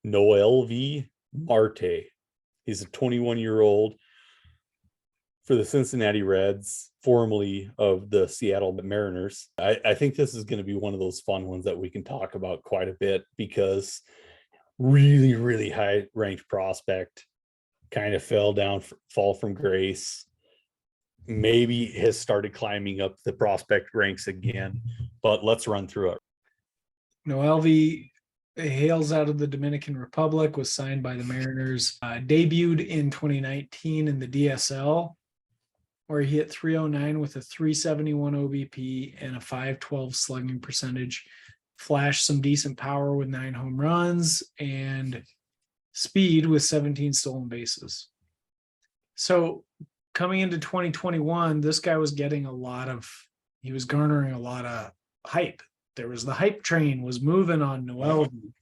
Noelvi Marte. He's a 21-year-old for the Cincinnati Reds, formerly of the Seattle Mariners. I think this is going to be one of those fun ones that we can talk about quite a bit because really, really high ranked prospect, kind of fall from grace. Maybe has started climbing up the prospect ranks again, but let's run through it. Noelvi hails out of the Dominican Republic, was signed by the Mariners, debuted in 2019 in the DSL, where he hit 309 with a 371 OBP and a 512 slugging percentage, flashed some decent power with 9 home runs and speed with 17 stolen bases. So coming into 2021, this guy was garnering a lot of hype. There was the hype train was moving on Noelvi.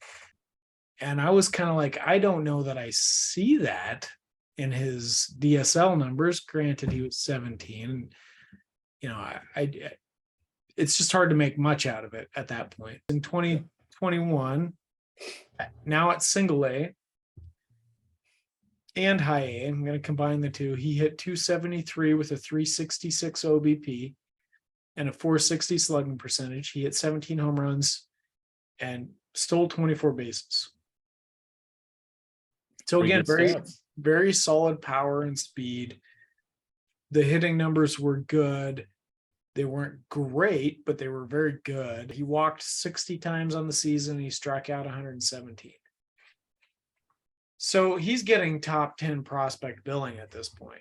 And I was kind of like, I don't know that I see that in his DSL numbers. Granted, he was 17. It's just hard to make much out of it at that point. In 2021, now at single A and high A, I'm going to combine the two. He hit 273 with a 366 OBP and a 460 slugging percentage. He hit 17 home runs and stole 24 bases. So again, very solid power and speed. The hitting numbers were good. They weren't great, but they were very good. He walked 60 times on the season. He struck out 117. So he's getting top 10 prospect billing at this point.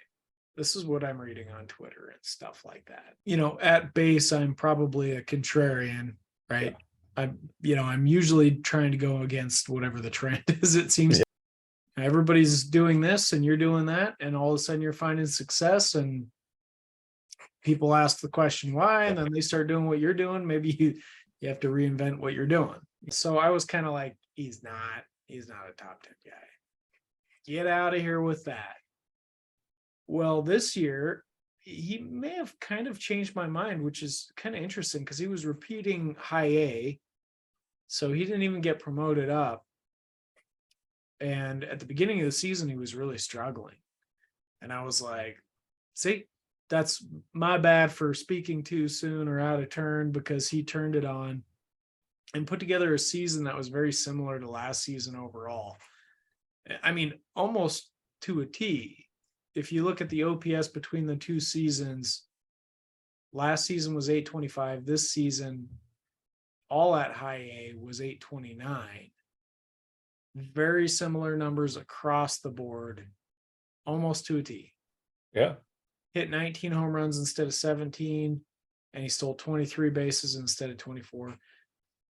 This is what I'm reading on Twitter and stuff like that. At base, I'm probably a contrarian, right? Yeah. I'm usually trying to go against whatever the trend is, it seems. Yeah. Everybody's doing this and you're doing that, and all of a sudden you're finding success, and people ask the question why, and then they start doing what you're doing. Maybe you have to reinvent what you're doing. So I was kind of like, he's not a top 10 guy. Get out of here with that. Well, this year, he may have kind of changed my mind, which is kind of interesting because he was repeating high A. So he didn't even get promoted up. And at the beginning of the season, he was really struggling. And I was like, see, that's my bad for speaking too soon or out of turn, because he turned it on and put together a season that was very similar to last season overall. I mean, almost to a T. If you look at the OPS between the two seasons, last season was 825. This season, all at high A, was 829. Very similar numbers across the board, almost to a T. Yeah. Hit 19 home runs instead of 17, and he stole 23 bases instead of 24.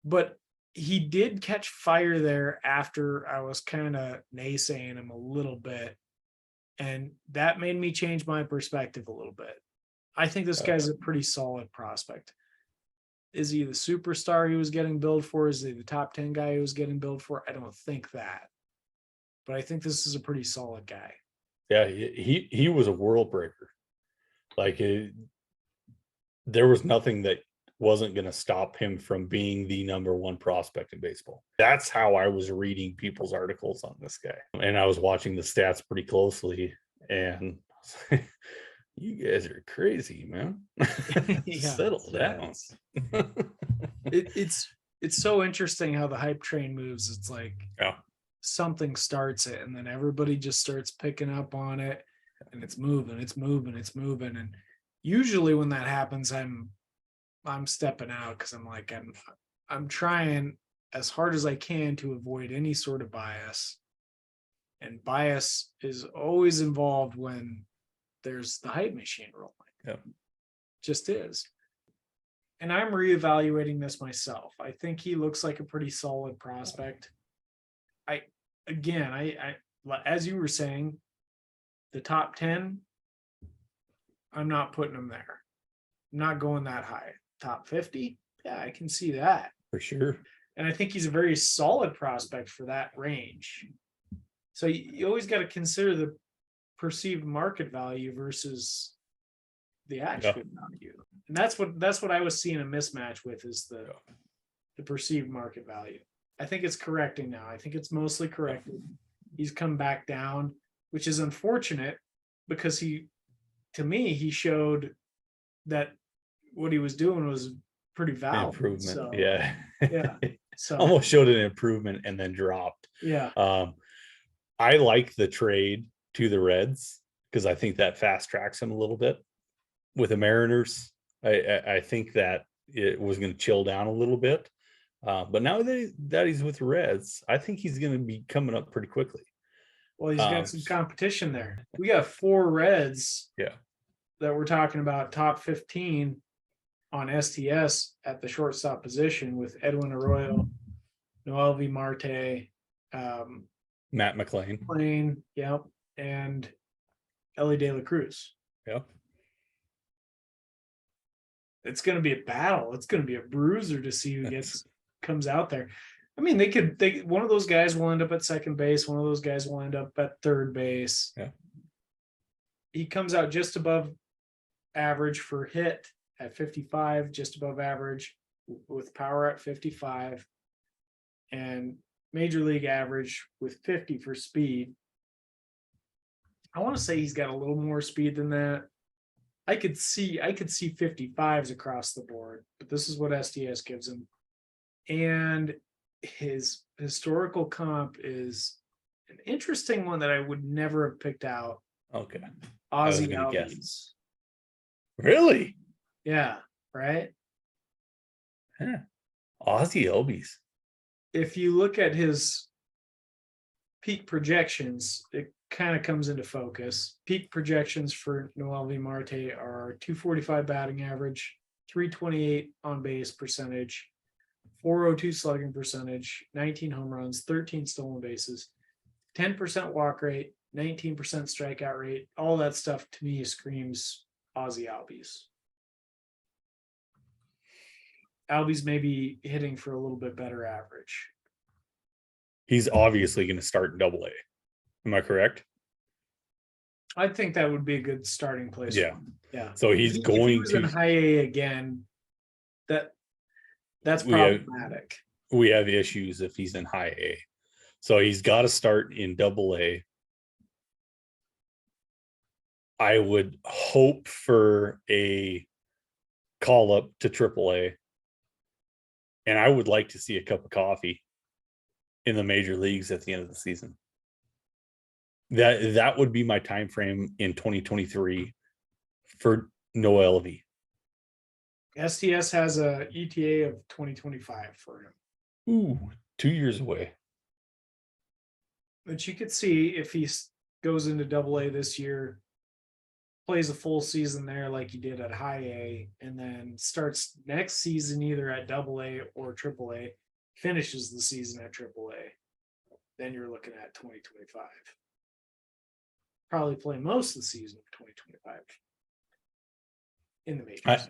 But he did catch fire there after I was kind of naysaying him a little bit. And that made me change my perspective a little bit. I think this guy's a pretty solid prospect. Is he the superstar he was getting billed for? Is he the top 10 guy he was getting billed for? I don't think that. But I think this is a pretty solid guy. Yeah, he was a world breaker. There was nothing that wasn't going to stop him from being the number one prospect in baseball. That's how I was reading people's articles on this guy. And I was watching the stats pretty closely, and you guys are crazy, man. Settle down. It's so interesting how the hype train moves. It's like something starts it, and then everybody just starts picking up on it, and it's moving. And usually when that happens, I'm stepping out, because I'm like, I'm trying as hard as I can to avoid any sort of bias. And bias is always involved when there's the hype machine rolling. Yep. Just is. And I'm reevaluating this myself. I think he looks like a pretty solid prospect. I as you were saying, the top 10, I'm not putting him there. I'm not going that high. Top 50? Yeah, I can see that. For sure. And I think he's a very solid prospect for that range. So you always got to consider the perceived market value versus the actual value. And that's what I was seeing a mismatch with, is the perceived market value. I think it's correcting now. I think it's mostly corrected. He's come back down, which is unfortunate because to me, he showed that what he was doing was pretty valid. Improvement. So, Yeah. yeah. So Almost showed an improvement and then dropped. yeah. I like the trade to the Reds because I think that fast tracks him a little bit. With the Mariners, I think that it was going to chill down a little bit. But now that he's with the Reds, I think he's going to be coming up pretty quickly. Well, he's got some competition there. We got 4 Reds. Yeah. That we're talking about top 15 on STS at the shortstop position with Edwin Arroyo, Noelvi, Marte, Matt McLean. McLean, yep, and Ellie De La Cruz. Yep. It's going to be a battle. It's going to be a bruiser to see who comes out there. I mean, one of those guys will end up at second base. One of those guys will end up at third base. Yeah. He comes out just above average for hit at 55, just above average with power at 55, and major league average with 50 for speed. I want to say he's got a little more speed than that. I could see 55s across the board, but this is what STS gives him. And his historical comp is an interesting one that I would never have picked out. Okay. Ozzie Albies. Really? Yeah, right? Yeah. Ozzie Albies. If you look at his peak projections, it kind of comes into focus. Peak projections for Noelvi Marte are 245 batting average, 328 on base percentage, 402 slugging percentage, 19 home runs, 13 stolen bases, 10% walk rate, 19% strikeout rate. All that stuff to me screams Ozzie Albies. Albies may be hitting for a little bit better average. He's obviously going to start in Double A. Am I correct? I think that would be a good starting place. Yeah. Yeah. So he's if he was to in high A again. That's problematic. We have issues if he's in high A. So he's got to start in Double A. I would hope for a call up to Triple A. And I would like to see a cup of coffee in the major leagues at the end of the season. That would be my time frame in 2023 for Noelvi. STS has a ETA of 2025 for him. Ooh, 2 years away. But you could see if he goes into Double A this year, plays a full season there like he did at high A, and then starts next season either at Double A or Triple A, finishes the season at Triple A, then you're looking at 2025. Probably play most of the season of 2025 in the majors.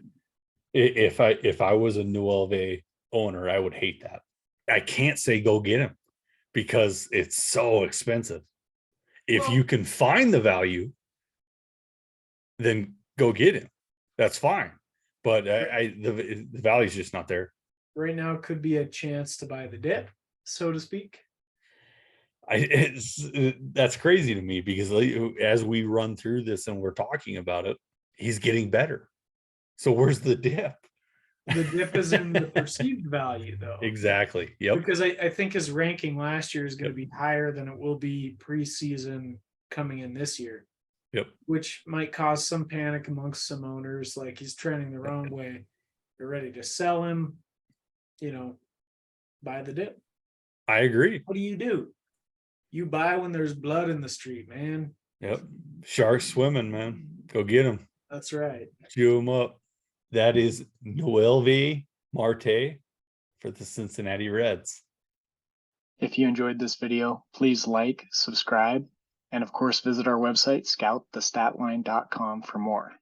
If I was a Noelvi owner, I would hate that. I can't say go get him because it's so expensive. If you can find the value, then go get him. That's fine. But the value's just not there. Right now could be a chance to buy the dip, so to speak. That's crazy to me because as we run through this and we're talking about it, he's getting better. So where's the dip? The dip is in the perceived value, though. Exactly. Yep. Because I think his ranking last year is going to be higher than it will be preseason coming in this year. Yep. Which might cause some panic amongst some owners, like he's trending the wrong way. They're ready to sell him, buy the dip. I agree. What do? You buy when there's blood in the street, man. Yep. Sharks swimming, man. Go get them. That's right. Chew them up. That is Noelvi Marte for the Cincinnati Reds. If you enjoyed this video, please like, subscribe, and of course visit our website, scoutthestatline.com for more.